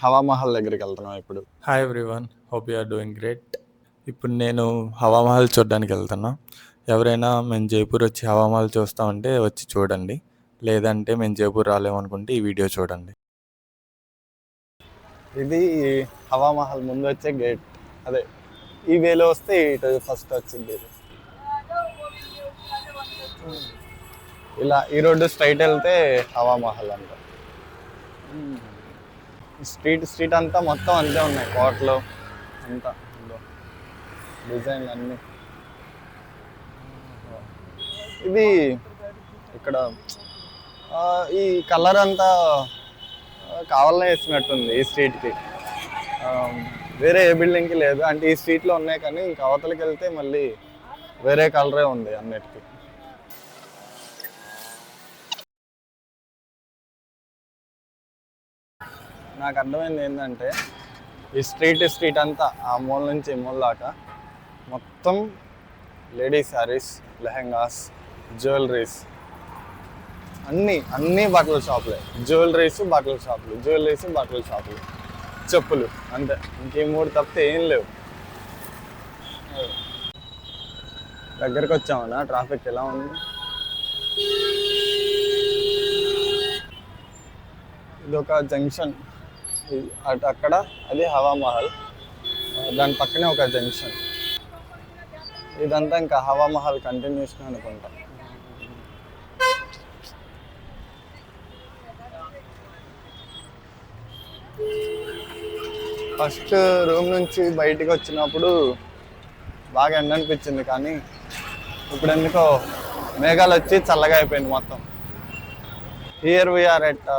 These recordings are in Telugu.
హవా మహల్ దగ్గరికి వెళ్తున్నాం ఇప్పుడు. Hi everyone, hope you are doing great. ఇప్పుడు నేను హవా మహల్ చూడడానికి వెళ్తున్నా. ఎవరైనా మేము జైపూర్ వచ్చి హవా మహల్ చూస్తామంటే వచ్చి చూడండి, లేదంటే మేము జైపూర్ రాలేమనుకుంటే ఈ వీడియో చూడండి. ఇది హవా మహల్ ముందు వచ్చే గేట్. అదే ఈ వేలో వస్తే ఇటు ఫస్ట్ వచ్చింది. ఇలా ఈ రోడ్డు స్ట్రైట్ వెళ్తే హవా మహల్ అంట. స్ట్రీట్ అంతా మొత్తం అంతే ఉన్నాయి, కోట్లు అంతా డిజైన్ అన్నీ. ఇది ఇక్కడ ఈ కలర్ అంతా కావాలనే వేసినట్టుంది ఈ స్ట్రీట్కి. వేరే ఏ బిల్డింగ్కి లేదు, అంటే ఈ స్ట్రీట్లో ఉన్నాయి కానీ ఇంకా అవతలకి వెళ్తే మళ్ళీ వేరే కలరే ఉంది అన్నిటికీ. నాకు అర్థమైంది ఏంటంటే ఈ స్ట్రీట్ అంతా ఆ మూల నుంచి ఈ మూల దాకా మొత్తం లేడీస్ శారీస్, లెహెంగాస్, జ్యువెలరీస్, అన్నీ బట్టల షాపులే. జ్యువెలరీస్ బట్టల షాపులు, చెప్పులు, అంతే. ఇంకే మూడు తప్పితే ఏం లేవు. దగ్గరికి వచ్చామన్నా. ట్రాఫిక్ ఎలా ఉంది? ఇది ఒక జంక్షన్, అక్కడ అది హవా మహల్, దాని పక్కనే ఒక జంక్షన్. ఇదంతా ఇంకా హవా మహల్ కంటిన్యూషన్ అనుకుంటా. ఫస్ట్ రూమ్ నుంచి బయటికి వచ్చినప్పుడు బాగా ఎండ అనిపించింది, కానీ ఇప్పుడు ఎందుకో మేఘాలు వచ్చి చల్లగా అయిపోయింది మొత్తం. హియర్ వీఆర్ ఎట్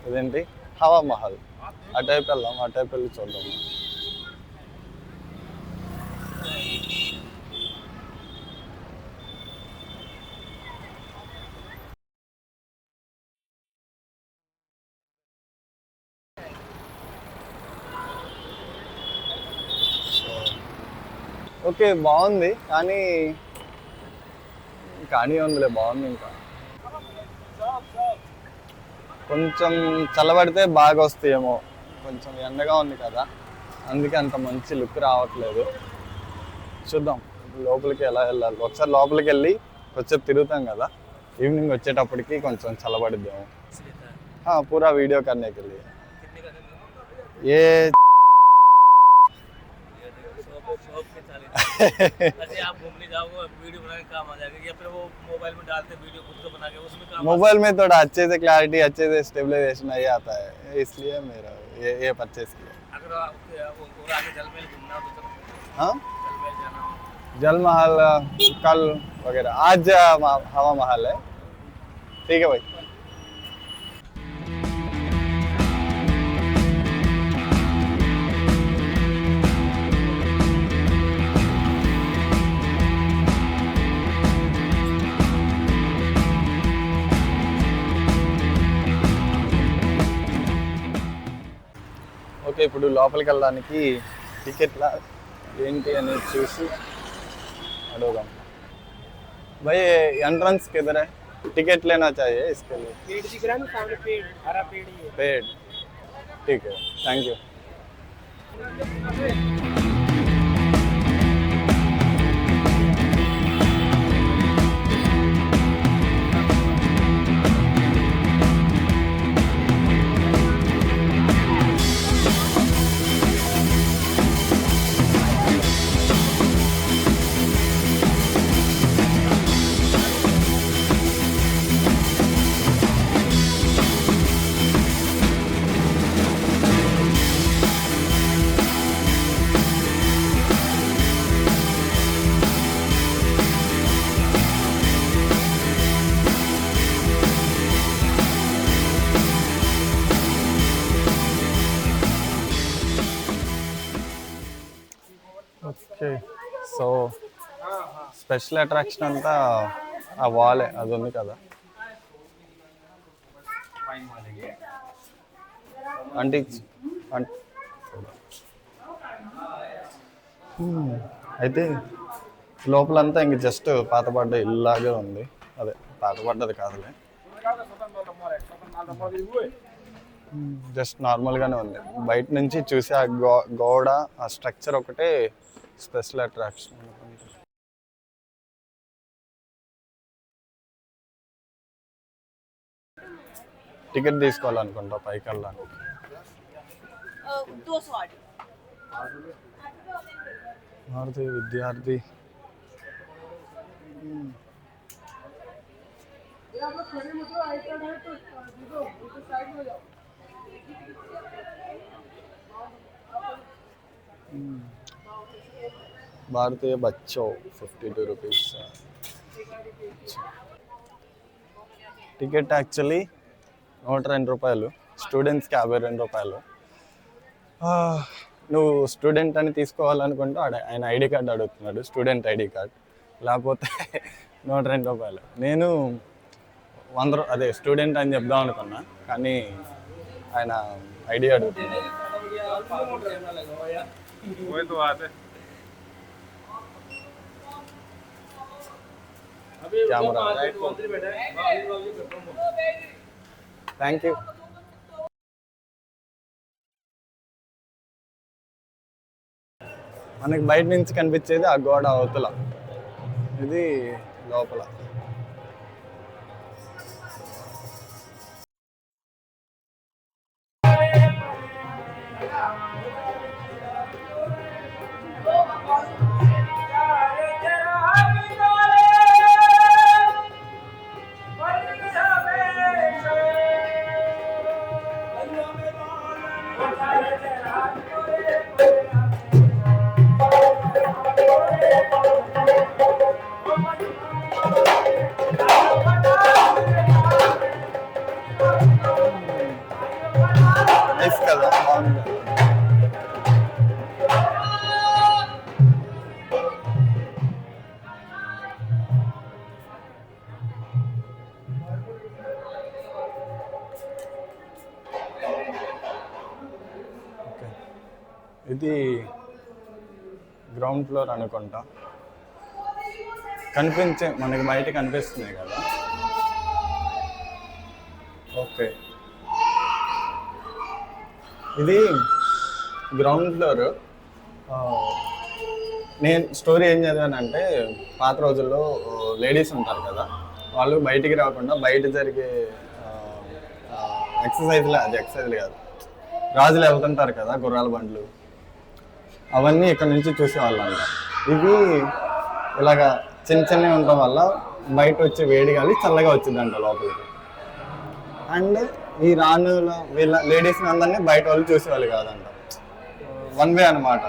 ఇదేంటి హవా మహల్. అటైపు వెళ్దాం, అటైపు వెళ్ళి చూద్దాం. ఓకే, బాగుంది, కానీ ఉందిలే, బాగుంది. ఇంకా కొంచెం చల్లబడితే బాగా వస్తాయేమో. కొంచెం ఎండగా ఉంది కదా, అందుకే అంత మంచి లుక్ రావట్లేదు. చూద్దాం లోపలికి ఎలా వెళ్ళాలి. ఒకసారి లోపలికి వెళ్ళి కొంచెం తిరుగుతాం కదా, ఈవినింగ్ వచ్చేటప్పటికి కొంచెం చల్లబడిద్దాము. పూరా వీడియో करने के लिए ये ऐसे आप घूमने जाओगे, वीडियो बनाने का काम आ जाएगा, या फिर वो मोबाइल में डालते वीडियो खुद को बना के उसमें काम। मोबाइल में थोड़ा अच्छे से क्लैरिटी, अच्छे से स्टेबलाइजेशन नहीं आता है, इसलिए मेरा ये परचेस किया। अगर आगे जल महल घूमना हो तो हाँ, जल महल जाना हो, जल महल कल वगैरह, आज हवा महल है। ठीक है भाई। ఓకే, ఇప్పుడు లోపలికి వెళ్ళడానికి టికెట్లా ఏంటి అనేది చూసి अड़ोगा भाई, एंट्रेंस किधर है? टिकट लेना चाहिए इसके लिए। पेड़ दिख रहा है ना सामने, पेड़, हरा पेड़ ही है। पेड़, ठीक है, thank you. Okay, so special attraction అంతా ఆ వాలే, అది ఉంది కదా. అంటే అయితే లోపలంతా ఇంక జస్ట్ పాతపడ్డ ఇల్లులాగే ఉంది. అదే పాతపడ్డది కాదులే. జస్ట్ నార్మల్గానే ఉంది. బయట నుంచి చూసి ఆ గోడ ఆ స్ట్రక్చర్ ఒకటే స్పెషల్ అట్రాక్షన్ అనుకుంటా. టికెట్ తీసుకోవాలనుకుంటా పైకి వెళ్ళడానికి. భారతీయ విద్యార్థి భారతీయ బచ్చో 52 రూపీస్. టికెట్ యాక్చువల్లీ 102 రూపాయలు, స్టూడెంట్స్కి 52 రూపాయలు. నువ్వు స్టూడెంట్ అని తీసుకోవాలనుకుంటే ఆయన ఐడి కార్డ్ అడుగుతున్నాడు, స్టూడెంట్ ఐడి కార్డ్, లేకపోతే 102 రూపాయలు. నేను అదే స్టూడెంట్ అని చెప్దాం అనుకున్నా, కానీ ఆయన ఐడి అడుగుతున్నాడు. Camera thank you. మనకి బయట నుంచి కనిపించేది ఆ గోడ అవతల, ఇది లోపల. నైస్ కదా, బాగుంది. ఇది గ్రౌండ్ ఫ్లోర్ అనుకుంటా. మనకి బయట కనిపిస్తుంది కదా. ఓకే, ఇది గ్రౌండ్ ఫ్లోర్. నేను స్టోరీ ఏం చదివానంటే, పాత రోజుల్లో లేడీస్ ఉంటారు కదా, వాళ్ళు బయటికి రాకుండా బయట జరిగే ఎక్సర్సైజ్లు, అది ఎక్సర్సైజ్లు కాదు, రాజులు వెళ్తుంటారు కదా గుర్రాల బండ్లు, అవన్నీ ఇక్కడ నుంచి చూసేవాళ్ళు అంట. ఇవి ఇలాగా చిన్న చిన్నవి ఉండటం వల్ల బయట వచ్చే వేడి గాలి చల్లగా వచ్చిందంట లోపలికి. అండ్ ఈ రాణుల వీళ్ళ లేడీస్ని అందరినీ బయట వాళ్ళు చూసేవాళ్ళు కాదంట, వన్ వే అనమాట.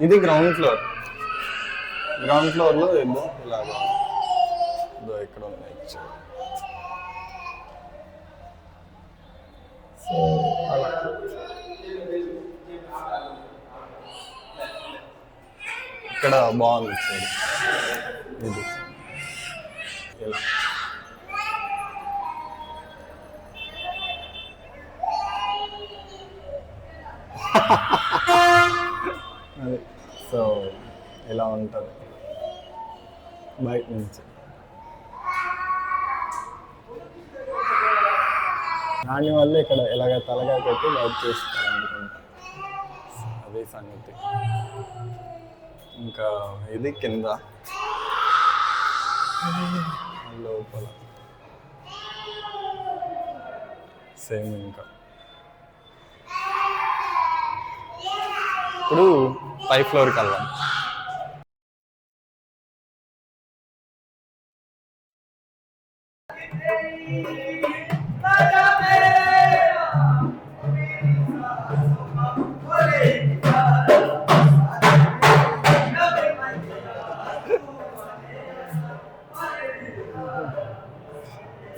ఇది గ్రౌండ్ ఫ్లోర్. గ్రౌండ్ ఫ్లోర్లో ఇలాగా ఇక్కడ ఉంది. సో అలా ఇక్కడ బాగుంది సైడ్. ఇది ఇలా అది. సో ఇలా ఉంటుంది బయట నుంచి. దానివల్ల ఇక్కడ ఇలాగ తలగా పెట్టి లైట్ చేస్తారు అనుకుంటా, అదే సంగతి. ఇంకా ఇది కింద లోపల సేమ్. ఇంకా ఇప్పుడు 5th ఫ్లోర్కి వెళ్దాం.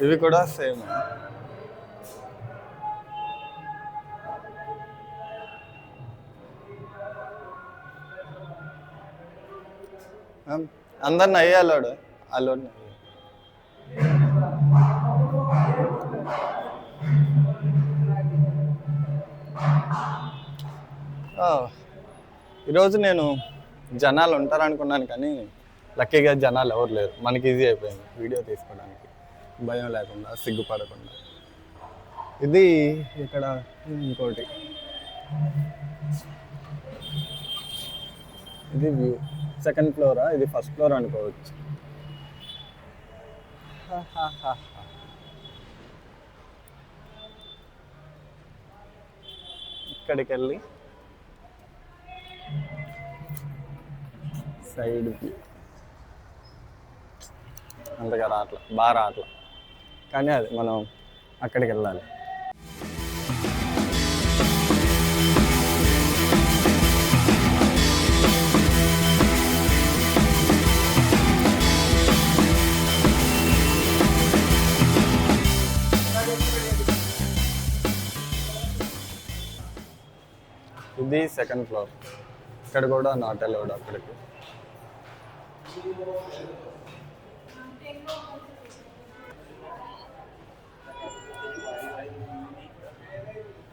ఇవి కూడా సేమ్. అందరిని అయ్యాలోడు అల్లుడిని. ఈరోజు నేను జనాలు ఉంటారనుకున్నాను, కానీ లక్కీగా జనాలు ఎవరు లేరు. మనకి ఈజీ అయిపోయింది వీడియో తీసుకోవడానికి. భయం లేకుండా, సిగ్గుపడకుండా. ఇది ఇక్కడ ఇంకోటి, ఇది వ్యూ. సెకండ్ ఫ్లోరా, ఇది ఫస్ట్ ఫ్లోర్ అనుకోవచ్చు. ఇక్కడికి వెళ్ళి సైడ్ వ్యూ అంతగా రావట్లా, బాగా రావట్లా, కానీ అది మనం అక్కడికి వెళ్ళాలి. ఇది సెకండ్ ఫ్లోర్. ఇక్కడ కూడా నాట్ అలౌడ్ అక్కడికి.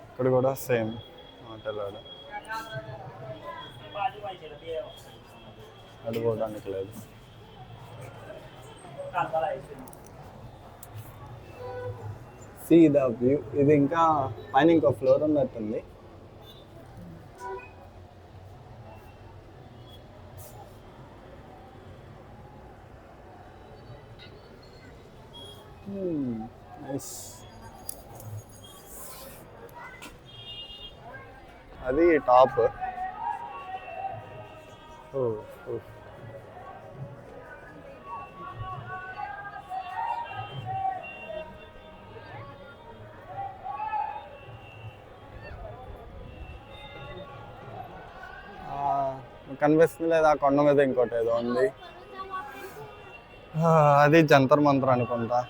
ఇక్కడ కూడా సేమ్ నాట్ అలౌడ్, అడుకోవడానికి లేదు. See the view. ఇది ఇంకా పైన ఇంకో ఫ్లోర్ ఉన్నట్టుంది. నైస్. అది టాప్. కనిపిస్తుంది లేదా, కొండ మీద ఇంకోటి ఏదో ఉంది. అది జంతర్ మంతర్ అనుకుంటా.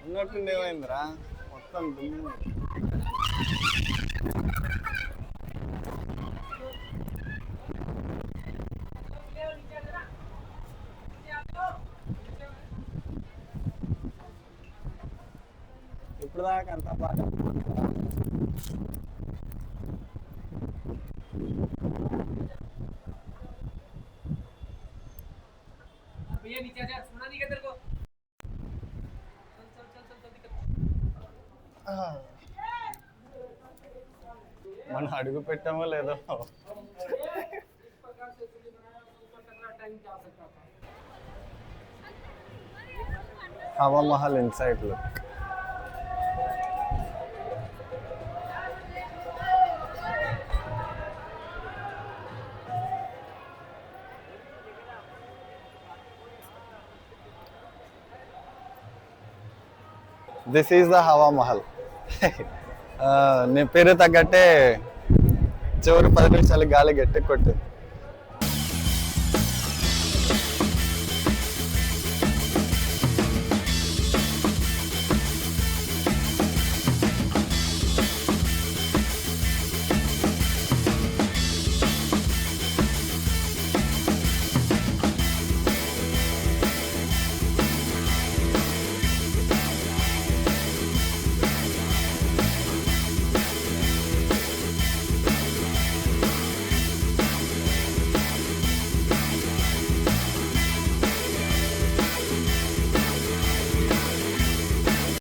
ఉన్నట్టుండి ఏమైందిరా, మొత్తం దుమ్ము. ఇప్పుడు దాకా అంతా బాగా మనం అడుగు పెట్టామో లేదో. Hawa Mahal inside look. This is the Hawa Mahal. నీ పేరు తగ్గట్టే చివరి 10 నిమిషాలు గాలి గట్టి కొట్టింది.